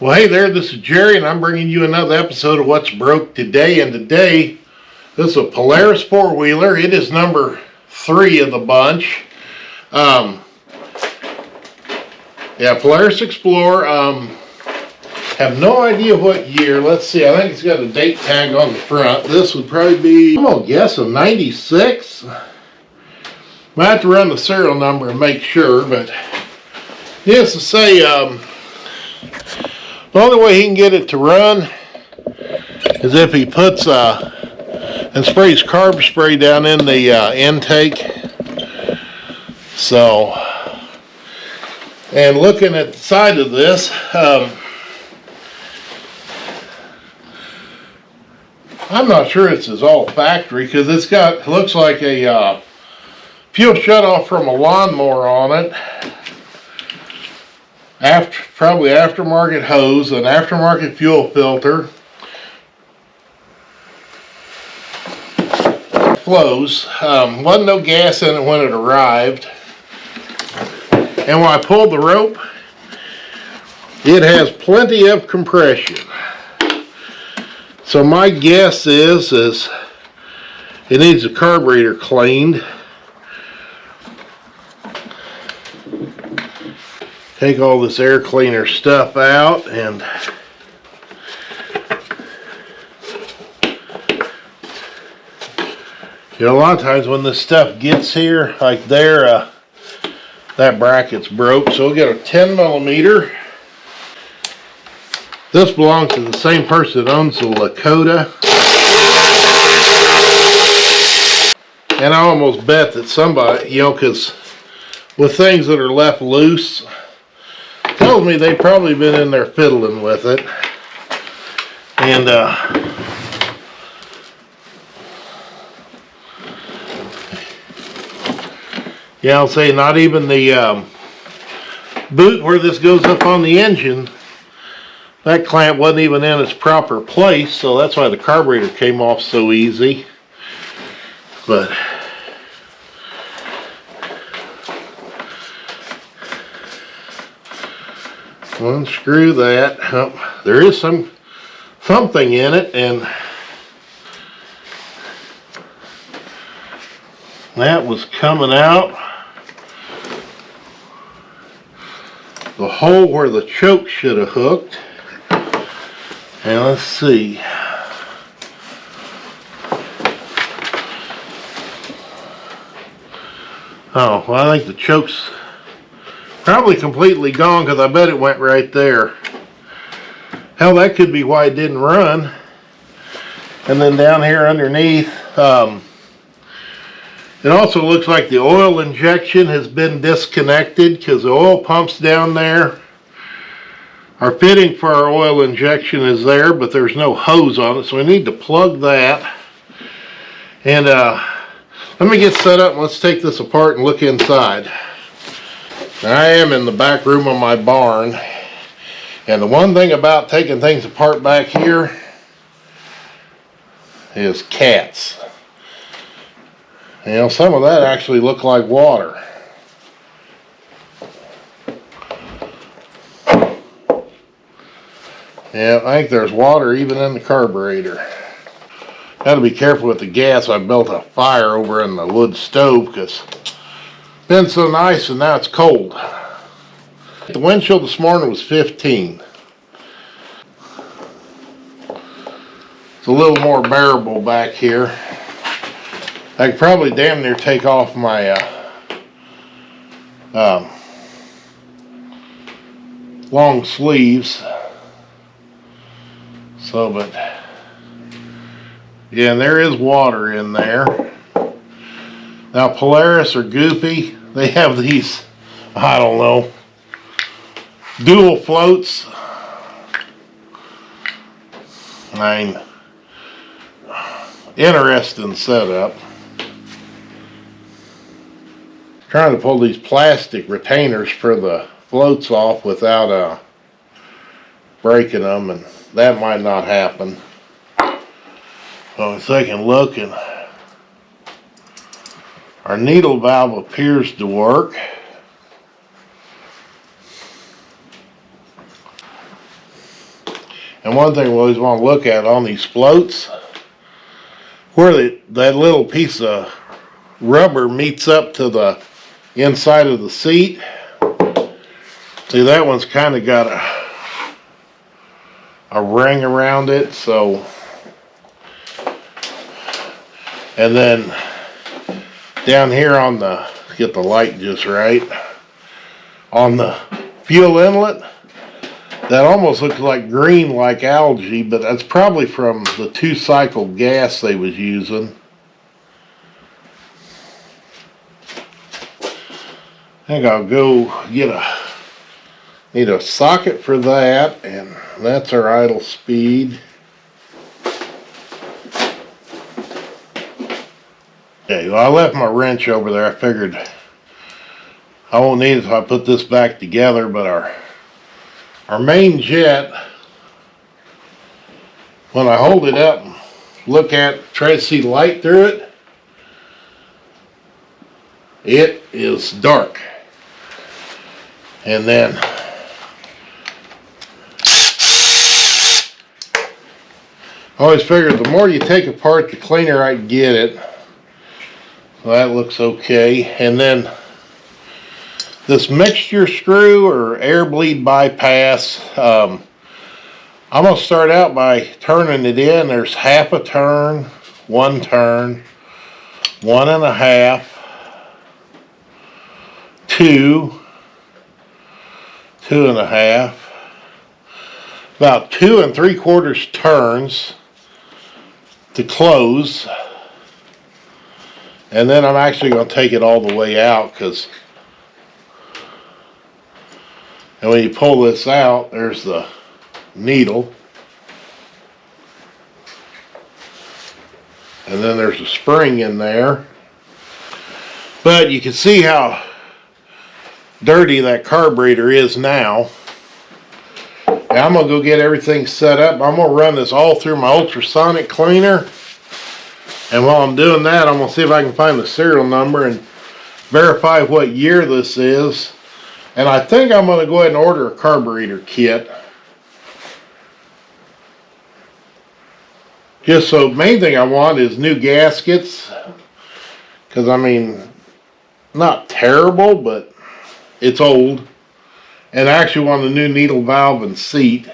Well, hey there, this is Jerry, and I'm bringing you another episode of What's Broke Today. And today, this is a Polaris four-wheeler. It is number 3 of the bunch. Polaris Xplorer. Have no idea what year. Let's see, I think it's got a date tag on the front. This would probably be, I'm gonna guess, a 96. Might have to run the serial number and make sure, but needless to say, the only way he can get it to run is if he puts and sprays carb spray down in the intake. So, and looking at the side of this, I'm not sure this is all factory because it's got, looks like a fuel shutoff from a lawnmower on it. Probably aftermarket hose, an aftermarket fuel filter, flows. Wasn't no gas in it when it arrived, and when I pulled the rope, it has plenty of compression. So my guess is it needs the carburetor cleaned. Take all this air cleaner stuff out, and you know, a lot of times when this stuff gets here, like there, that bracket's broke, so we'll get a 10 millimeter. This belongs to the same person that owns the Lakota, and I almost bet that somebody, you know, because with things that are left loose, tells me they've probably been in there fiddling with it. And yeah, I'll say not even the boot where this goes up on the engine, that clamp wasn't even in its proper place, so that's why the carburetor came off so easy. But unscrew that. There is something in it, and that was coming out. The hole where the choke should have hooked. And let's see. Oh, well, I think the choke's probably completely gone because I bet it went right there. Hell, that could be why it didn't run. And then down here underneath, it also looks like the oil injection has been disconnected because the oil pumps down there. Our fitting for our oil injection is there, but there's no hose on it, so we need to plug that. And let me get set up and let's take this apart and look inside. I am in the back room of my barn, and the one thing about taking things apart back here is cats. You know, some of that actually looked like water. Yeah, I think there's water even in the carburetor. Got to be careful with the gas. I built a fire over in the wood stove because it's been so nice and now it's cold. The wind chill this morning was 15. It's a little more bearable back here. I could probably damn near take off my long sleeves. So, but yeah, and there is water in there. Now Polaris are goofy. They have these, I don't know, dual floats. I mean, interesting setup. Trying to pull these plastic retainers for the floats off without breaking them, and that might not happen. So if I can look, and our needle valve appears to work. And one thing we always want to look at on these floats, where that little piece of rubber meets up to the inside of the seat. See, that one's kind of got a ring around it, so. And then down here on the, get the light just right, on the fuel inlet, that almost looks like green like algae, but that's probably from the 2-cycle gas they was using. I think I'll go get need a socket for that, and that's our idle speed. Okay, well, I left my wrench over there. I figured I won't need it if I put this back together, but our main jet, when I hold it up and look at it, try to see light through it, it is dark. And then I always figured the more you take apart, the cleaner I can get it. So that looks okay. And then this mixture screw or air bleed bypass, I'm going to start out by turning it in. There's half a turn, 1 turn, 1.5, 2, 2.5, about 2 3/4 turns to close. And then I'm actually going to take it all the way out, because and when you pull this out, there's the needle. And then there's a spring in there. But you can see how dirty that carburetor is now. Now I'm going to go get everything set up. I'm going to run this all through my ultrasonic cleaner. And while I'm doing that, I'm going to see if I can find the serial number and verify what year this is. And I think I'm going to go ahead and order a carburetor kit. Just so, main thing I want is new gaskets. Because, I mean, not terrible, but it's old. And I actually want a new needle valve and seat.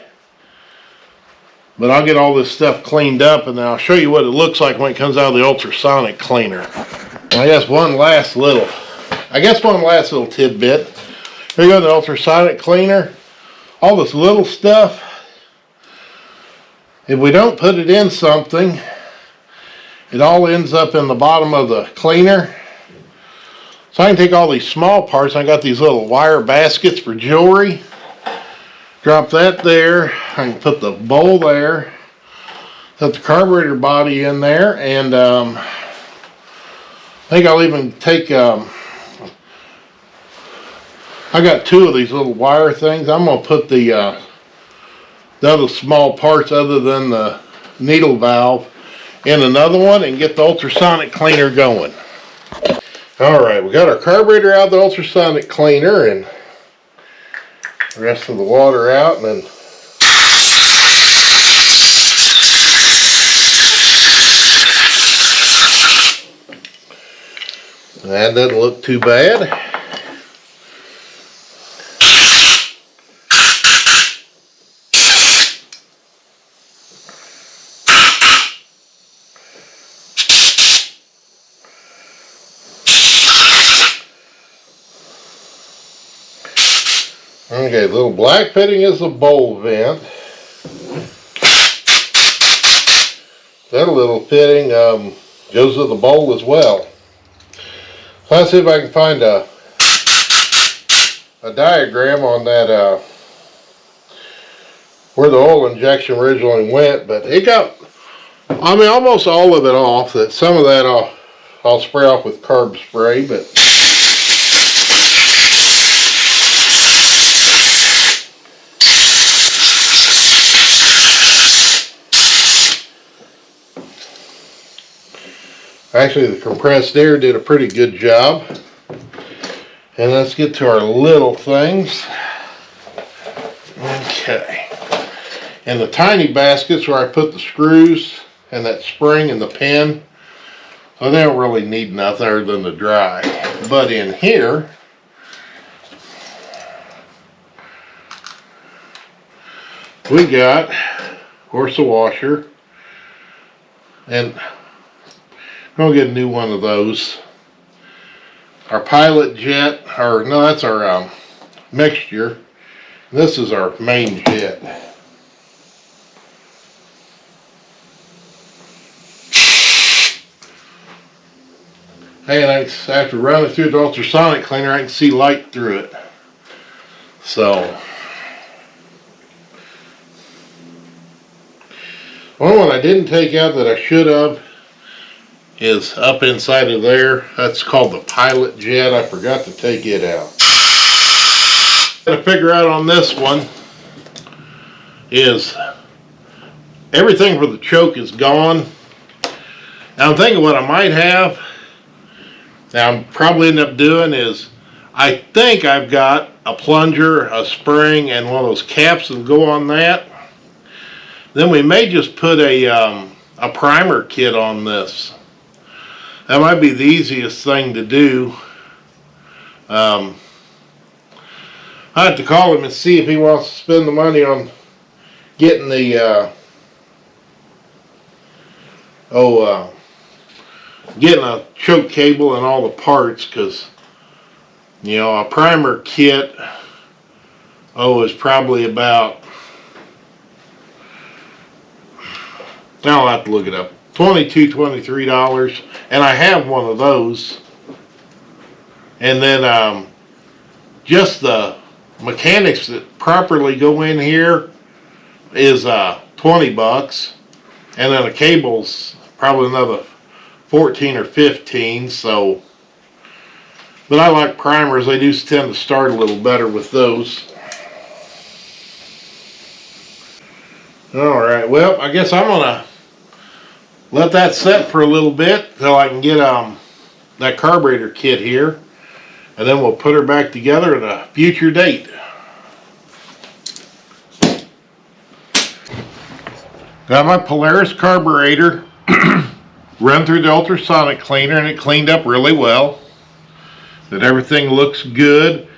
But I'll get all this stuff cleaned up, and then I'll show you what it looks like when it comes out of the ultrasonic cleaner. And I guess one last little tidbit. Here you go, the ultrasonic cleaner. All this little stuff, if we don't put it in something, it all ends up in the bottom of the cleaner. So I can take all these small parts. I got these little wire baskets for jewelry. Drop that there. I can put the bowl there. Put the carburetor body in there, and I think I'll even take. I got 2 of these little wire things. I'm gonna put the other small parts other than the needle valve in another one and get the ultrasonic cleaner going. All right, we got our carburetor out of the ultrasonic cleaner and the rest of the water out, and then that doesn't look too bad. Okay, the little black fitting is the bowl vent. That little fitting goes to the bowl as well. So let's see if I can find a diagram on that where the oil injection originally went, but it got, I mean, almost all of it off. That some of that I'll spray off with carb spray, but actually, the compressed air did a pretty good job. And let's get to our little things. Okay. And the tiny baskets where I put the screws and that spring and the pin, so they don't really need nothing other than to dry. But in here, we got, of course, a washer, and we'll get a new one of those. Our pilot jet, or no, that's our mixture. This is our main jet. And after running through the ultrasonic cleaner, I can see light through it. So, one I didn't take out that I should have is up inside of there. That's called the pilot jet. I forgot to take it out. Gotta figure out on this one is everything for the choke is gone. Now I'm thinking what I might have, now I'm probably end up doing is, I think I've got a plunger, a spring, and one of those caps that go on that. Then we may just put a primer kit on this. That might be the easiest thing to do. I have to call him and see if he wants to spend the money on getting the getting a choke cable and all the parts, because you know a primer kit is probably about, I'll have to look it up, $22, $23, and I have one of those. And then just the mechanics that properly go in here is $20, and then the cable's probably another 14 or 15. So, but I like primers. They do tend to start a little better with those. All right, well, I guess I'm gonna let that set for a little bit till I can get that carburetor kit here, and then we'll put her back together at a future date. Got my Polaris carburetor run through the ultrasonic cleaner, and it cleaned up really well. That everything looks good.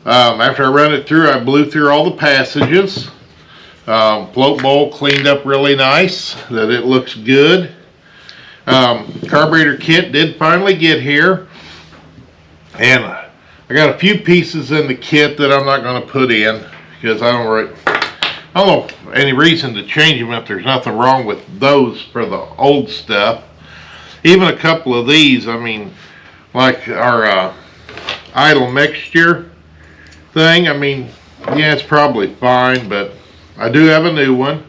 After I run it through, I blew through all the passages. Float bowl cleaned up really nice. That it looks good. Carburetor kit did finally get here, and I got a few pieces in the kit that I'm not going to put in because I don't know any reason to change them if there's nothing wrong with those for the old stuff. Even a couple of these, I mean, like our idle mixture thing, I mean, yeah, it's probably fine, but I do have a new one.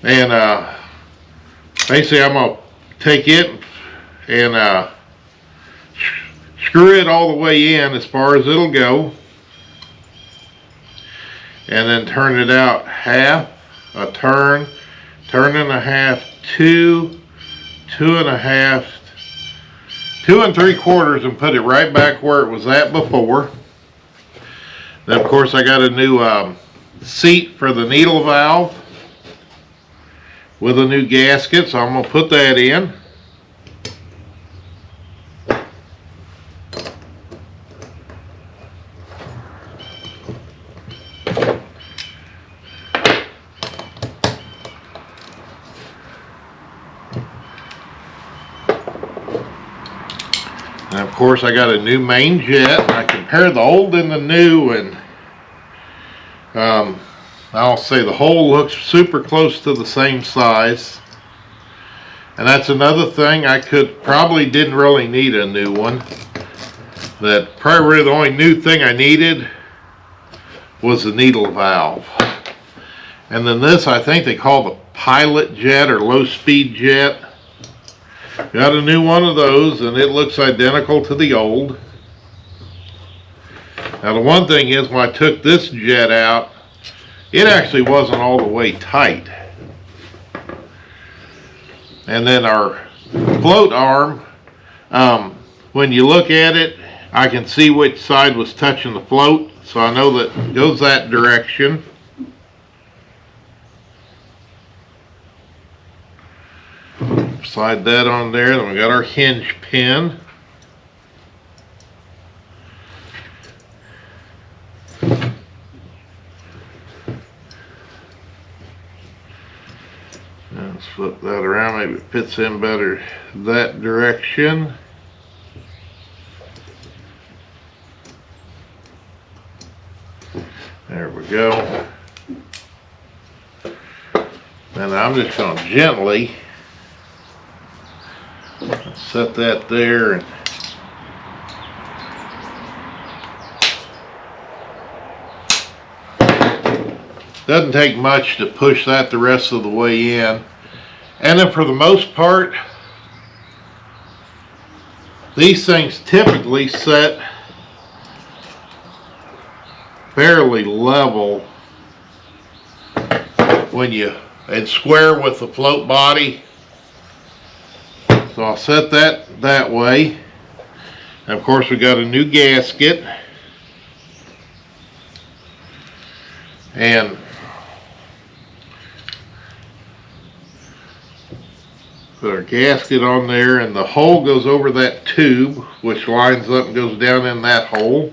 And basically I'm going to take it and screw it all the way in as far as it'll go, and then turn it out half, a turn, turn and a half, two and a half, 2 3/4, and put it right back where it was at before. Then of course I got a new seat for the needle valve with a new gasket, so I'm going to put that in. And of course I got a new main jet, and I compare the old and the new, and I'll say the hole looks super close to the same size. And that's another thing, I probably didn't really need a new one. That probably the only new thing I needed was the needle valve. And then this, I think they call the pilot jet or low speed jet. Got a new one of those, and it looks identical to the old. Now the one thing is, when I took this jet out, it actually wasn't all the way tight. And then our float arm, when you look at it, I can see which side was touching the float, so I know that it goes that direction. Slide that on there. Then we got our hinge pin. Let's flip that around. Maybe it fits in better that direction. There we go. And I'm just going to gently set that there, and doesn't take much to push that the rest of the way in. And then for the most part, these things typically set fairly level and square with the float body. So I'll set that way. And of course we got a new gasket. And put our gasket on there, and the hole goes over that tube, which lines up and goes down in that hole.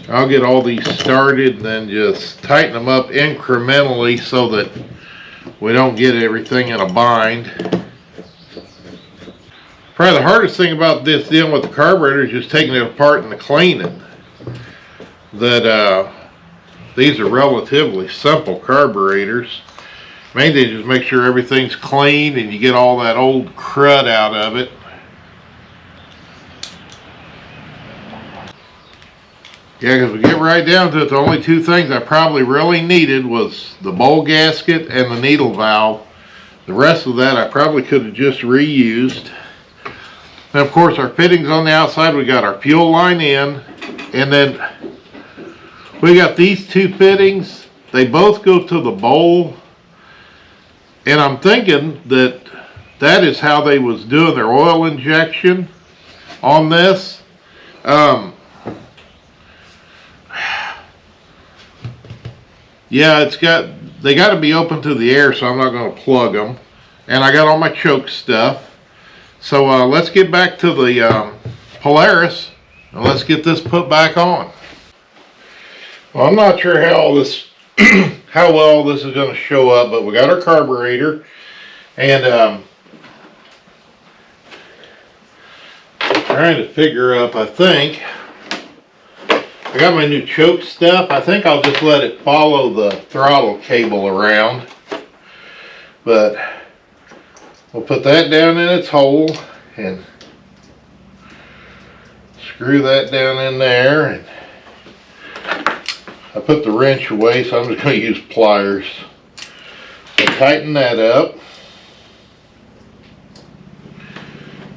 I'll get all these started and then just tighten them up incrementally so that we don't get everything in a bind. Probably the hardest thing about this dealing with the carburetor is just taking it apart and cleaning. These are relatively simple carburetors. Mainly just make sure everything's clean and you get all that old crud out of it. Yeah, because we get right down to it, the only two things I probably really needed was the bowl gasket and the needle valve. The rest of that I probably could have just reused. And of course our fittings on the outside, we got our fuel line in, and then we got these two fittings. They both go to the bowl, and I'm thinking that that is how they was doing their oil injection on this. Yeah, they got to be open to the air, so I'm not going to plug them. And I got all my choke stuff. So let's get back to the Polaris, and let's get this put back on. Well, I'm not sure how how well this is going to show up, but we got our carburetor, and trying to figure up, I think I got my new choke stuff. I think I'll just let it follow the throttle cable around. But we'll put that down in its hole and screw that down in there. And I put the wrench away, so I'm just going to use pliers. So tighten that up.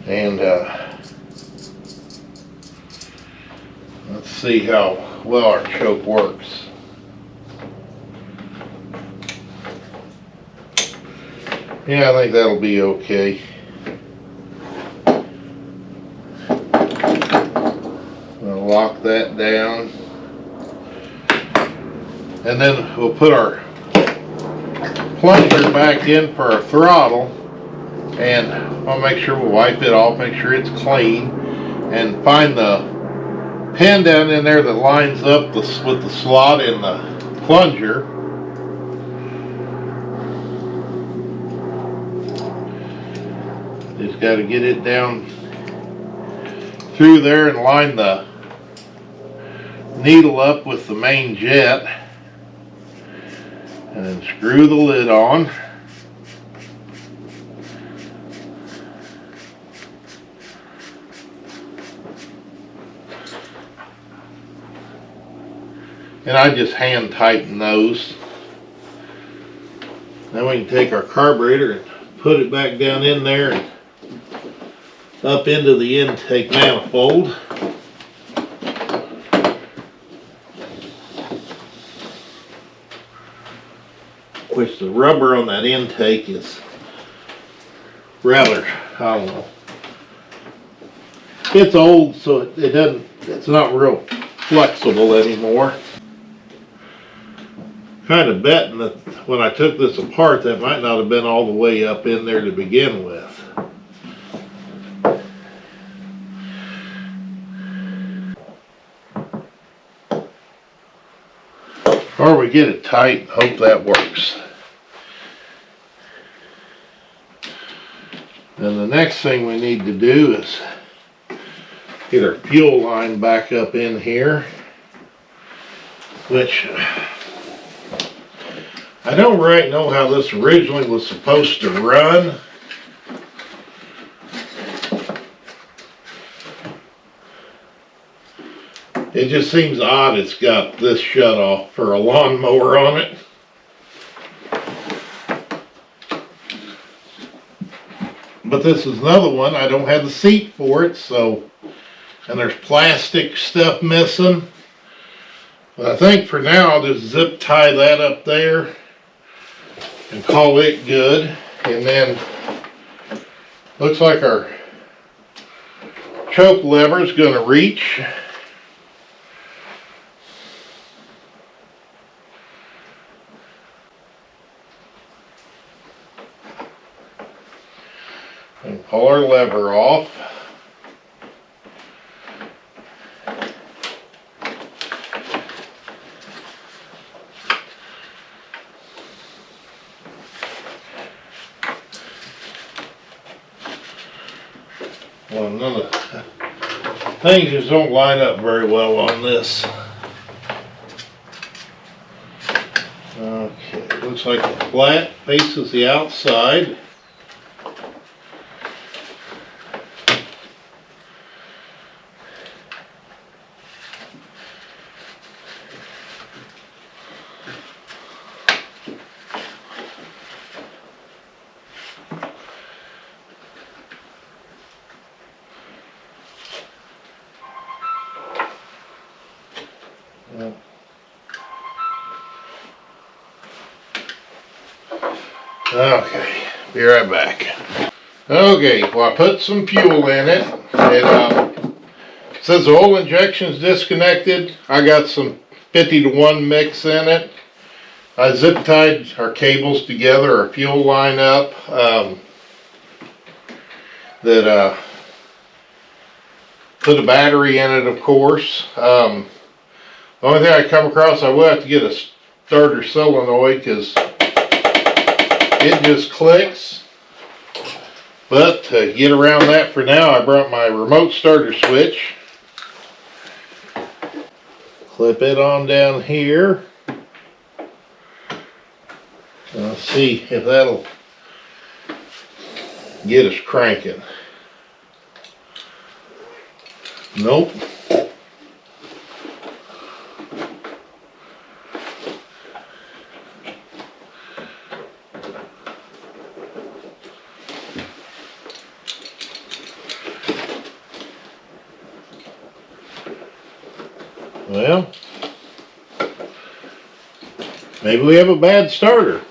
And let's see how well our choke works. Yeah, I think that'll be okay. We'll lock that down. And then we'll put our plunger back in for our throttle. And I'll make sure we'll wipe it off, make sure it's clean, and find the pin down in there that lines up with the slot in the plunger. Just got to get it down through there and line the needle up with the main jet, and then screw the lid on. And I just hand tighten those. Then we can take our carburetor and put it back down in there and up into the intake manifold. Which the rubber on that intake is rather, I don't know, it's old, so it doesn't, it's not real flexible anymore. Kind of betting that when I took this apart, that might not have been all the way up in there to begin with. Or we get it tight and hope that works. Then the next thing we need to do is get our fuel line back up in here, which I don't right know how this originally was supposed to run. It just seems odd it's got this shut off for a lawnmower on it. But this is another one, I don't have the seat for it, so, and there's plastic stuff missing. But I think for now I'll just zip tie that up there and call it good. And then looks like our choke lever is going to reach. And pull our lever off. Well, none of the things just don't line up very well on this. Okay, looks like the flat faces the outside. Okay, be right back. Okay, well I put some fuel in it. It says the oil injection is disconnected. I got some 50-to-1 mix in it. I zip tied our cables together, our fuel line up. Put a battery in it, of course. The only thing I come across, I will have to get a starter solenoid because it just clicks. But to get around that for now, I brought my remote starter switch. Clip it on down here. Let's see if that'll get us cranking. Nope. Well, maybe we have a bad starter.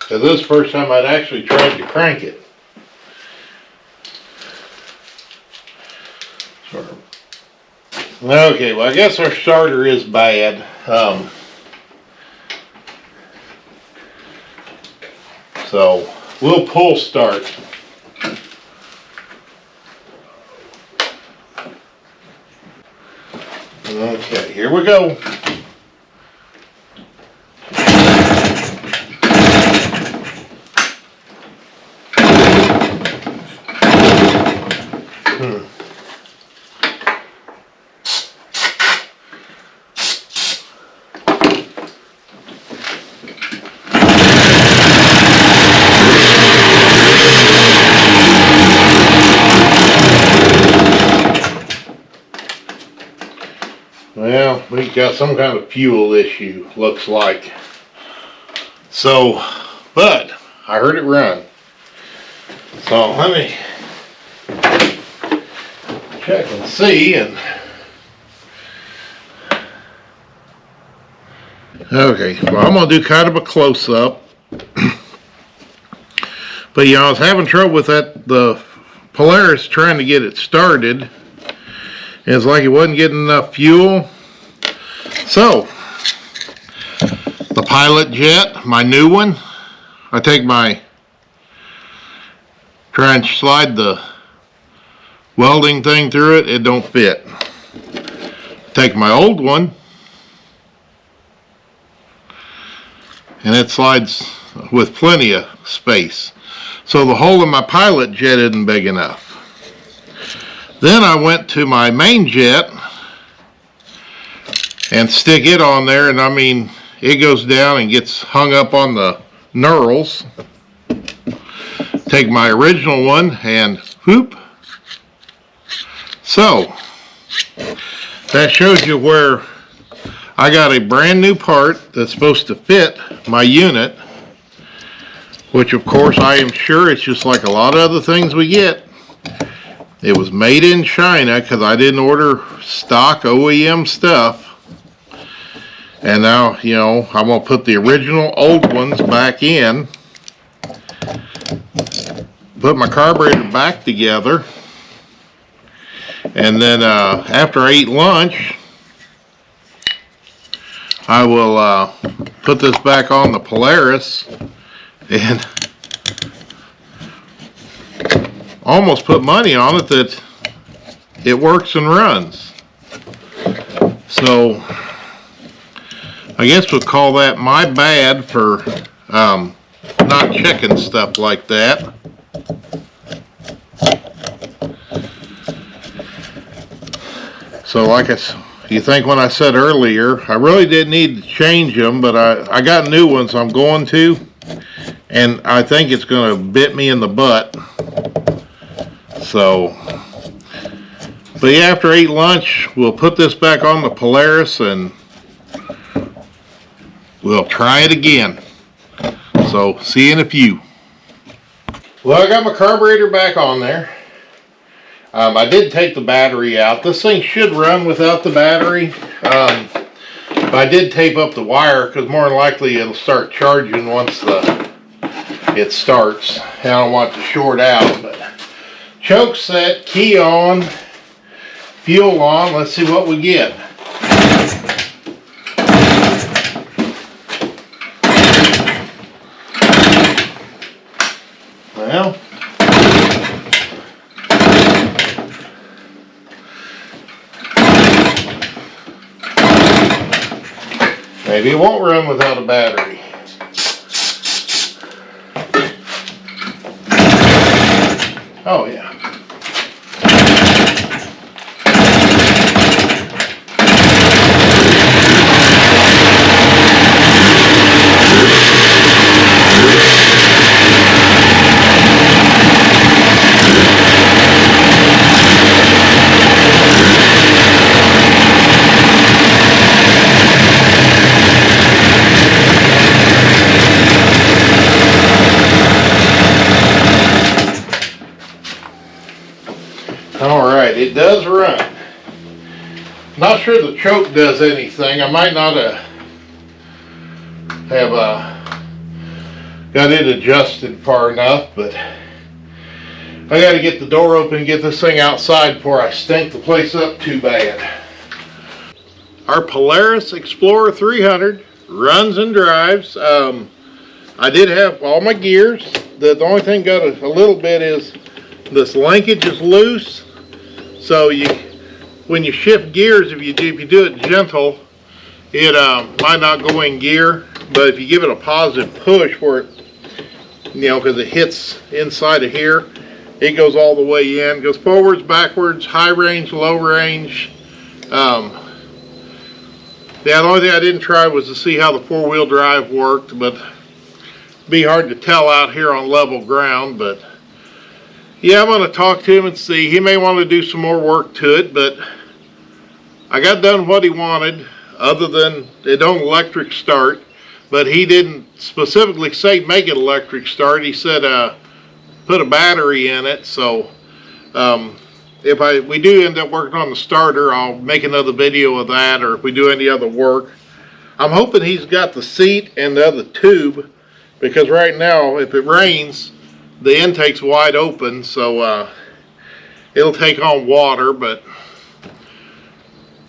So this is the first time I'd actually tried to crank it. Okay, well I guess our starter is bad. So we'll pull start. Okay, here we go. Well, we got some kind of fuel issue, looks like. So, but I heard it run. So let me check and see. And okay, well I'm gonna do kind of a close-up. But you know, I was having trouble with the Polaris trying to get it started. It's like it wasn't getting enough fuel. So, the pilot jet, my new one, I take try and slide the welding thing through it, it don't fit. Take my old one, and it slides with plenty of space. So the hole in my pilot jet isn't big enough. Then I went to my main jet and stick it on there, and I mean, it goes down and gets hung up on the knurls. Take my original one and whoop. So, that shows you where I got a brand new part that's supposed to fit my unit, which of course I am sure it's just like a lot of other things we get. It was made in China because I didn't order stock OEM stuff. And now, you know, I'm going to put the original old ones back in. Put my carburetor back together. And then after I eat lunch, I will put this back on the Polaris and almost put money on it that it works and runs. So I guess we'll call that my bad for not checking stuff like that. So like you think when I said earlier, I really didn't need to change them, but I got new ones I'm going to, and I think it's going to bit me in the butt. So, but yeah, after I eat lunch, we'll put this back on the Polaris and we'll try it again. So, see you in a few. Well, I got my carburetor back on there. I did take the battery out. This thing should run without the battery. But I did tape up the wire because more than likely it'll start charging once it starts. I don't want it to short out. But choke set, key on, fuel on. Let's see what we get. Well, maybe it won't run without a battery. Oh yeah. Alright, it does run. Not sure the choke does anything. I might not have got it adjusted far enough, but I got to get the door open and get this thing outside before I stink the place up too bad. Our Polaris Xplorer 300 runs and drives. I did have all my gears. The only thing got a little bit is this linkage is loose. So when you shift gears, if you do it gentle, it might not go in gear. But if you give it a positive push where it, you know, because it hits inside of here, it goes all the way in. Goes forwards, backwards, high range, low range. Yeah, the only thing I didn't try was to see how the four-wheel drive worked, but it'd be hard to tell out here on level ground. But yeah, I'm going to talk to him and see. He may want to do some more work to it, but I got done what he wanted, other than it don't electric start. But he didn't specifically say make it electric start. He said put a battery in it. So if we do end up working on the starter, I'll make another video of that, or if we do any other work. I'm hoping he's got the seat and the other tube, because right now, if it rains, the intake's wide open, so it'll take on water, but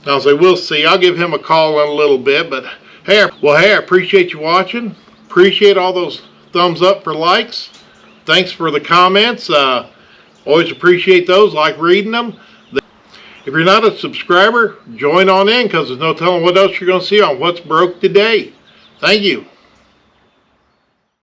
I'll say we'll see. I'll give him a call in a little bit, but hey, I appreciate you watching. Appreciate all those thumbs up for likes. Thanks for the comments. Always appreciate those, like reading them. If you're not a subscriber, join on in, because there's no telling what else you're going to see on What's Broke Today. Thank you.